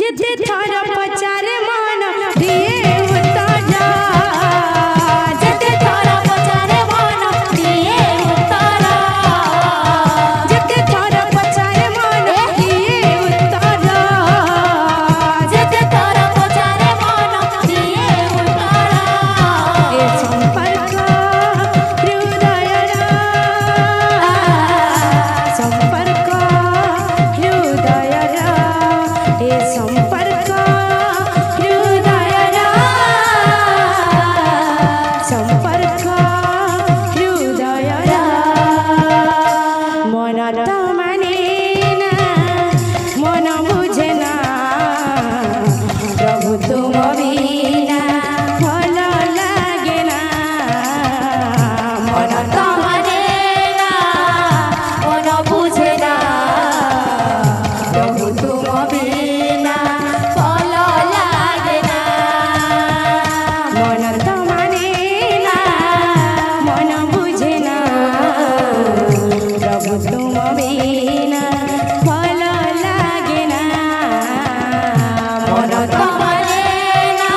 जिथे थारा पचारे मान दिए उतारा जिथे थारा पचारे मान दिए उतारा जिथे थारा पचारे मान दिए उतारा जिथे थारा पचारे मान दिए उतारा ए संपर्क हृदयरा संपर्क हृदयरा ए संपर्क हृदयरा संपर्क हृदयरा मन त माने ना मन बुझे ना प्रभु तुम बिना भल लागे ना मन त माने ना मन बुझे ना प्रभु तुम बिना भल लागे ना मन त माने ना मन बुझे ना प्रभु तुम बिना भल लागे ना मन त माने ना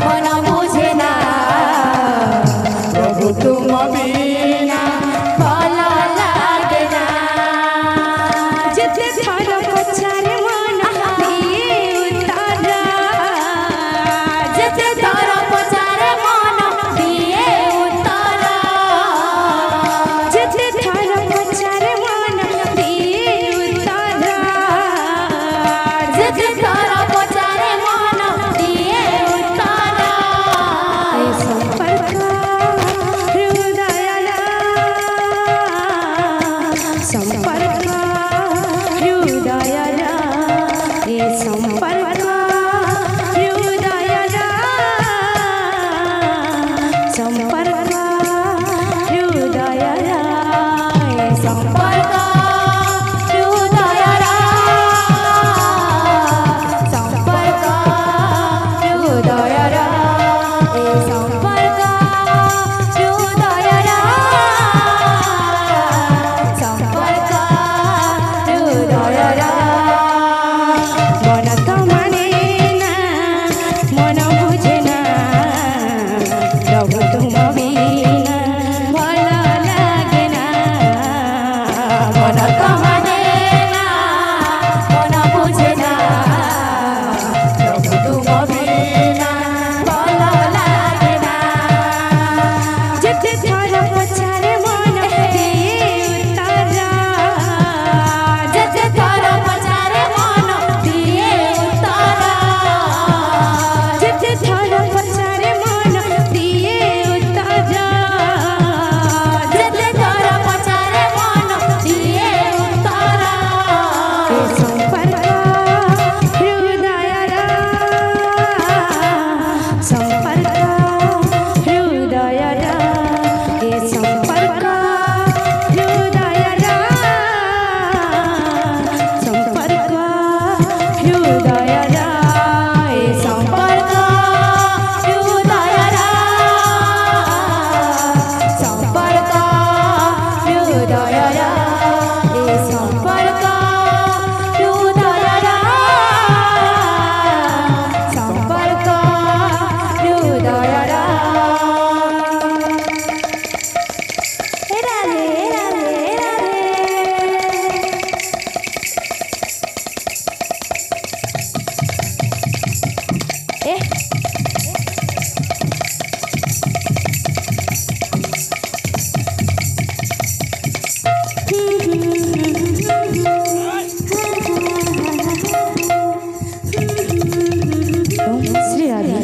मन बुझे ना प्रभु तुम बिना भल लागे ना जिथे थारा पचारे मन दिए उतारा जिथे थारा पचारे मन दिए उतारा जिथे थारा पचारे मन दिए उतारा जिथे थारा पचारे मन दिए उतारा ए संपर्क हृदयरा संपर्क हृदयरा ए संपर्क हृदयरा संपर्क हृदयरा ए संपर्क हृदयरा संपर्क हृदयरा ए संपर्क हृदयरा संपर्क हृदयरा मन त माने ना मन बुझे ना प्रभु तुम बिना भल लागे ना मन त माने ना मन बुझे ना प्रभु तुम बिना भल लागे ना जिथे थारा पचारे मन दिए उतारा जिथे थारा पचारे मन दिए उतारा जिथे थारा पचारे मन दिए उतारा जिथे थारा पचारे मन दिए उतारा ए संपर्क हृदयरा संपर्क हृदयरा ए संपर्क हृदयरा संपर्क हृदयरा ए संपर्क हृदयरा संपर्क हृदयरा ए संपर्क हृदयरा संपर्क हृदयरा राधे राधे राधे श्री राधे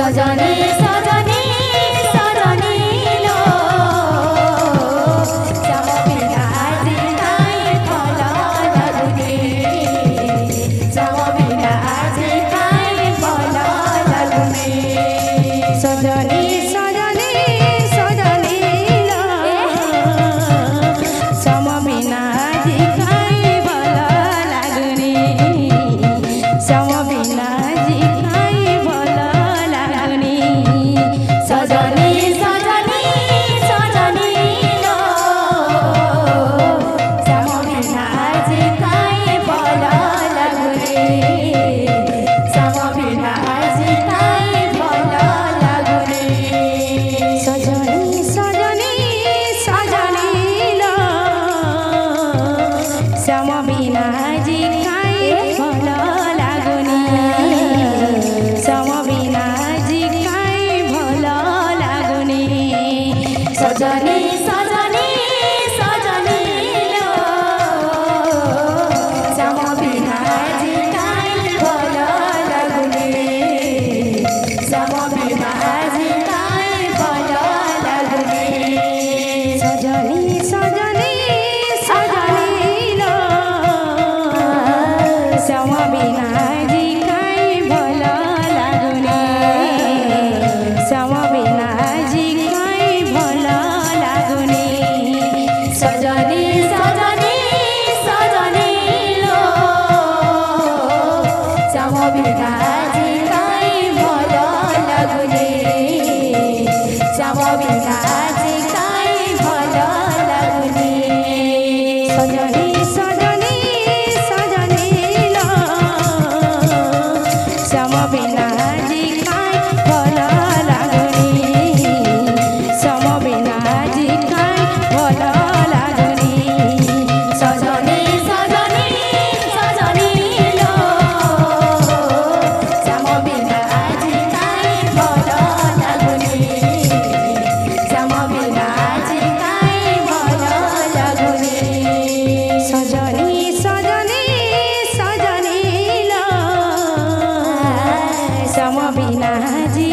सजनी सजनी सजनी लो श्याम बिना आजी काई भल लागुनी श्याम बिना आजी काई भल लागुनी सजनी सजनी सजनी लो श्याम बिना आजी काई भल लागुनी श्याम बिना आजी काई भल लागुनी सजनी सजनी सजनी लो श्याम बिना आजी काई भल लागुनी श्याम बिना आजी काई भल लागुनी सजनी सजनी सजनी लो श्याम बिना आजी काई भल लागुनी श्याम बिना आजी काई भल लागुनी सजनी सजनी सजनी लो श्याम बिना आजी काई भल लागुनी श्याम बिना आजी काई भल लागुनी सजनी सजनी सजनी लो श्याम बिना आजी काई भल लागुनी श्याम बिना आजी काई भल लागुनी सजनी सजनी सजनी लो श्याम बिना आजी काई भल लागुनी श्याम बिना आजी काई भल लागुनी सजनी सजनी सजनी लो श्याम बिना आजी काई भल लागुनी श्याम बिना आजी काई भल लागुनी सजनी सजनी सजनी लो श्याम बिना आजी काई भल लागुनी श्याम बिना आजी काई भल लागुनी सजनी सजनी सजनी लो श्याम बिना आजी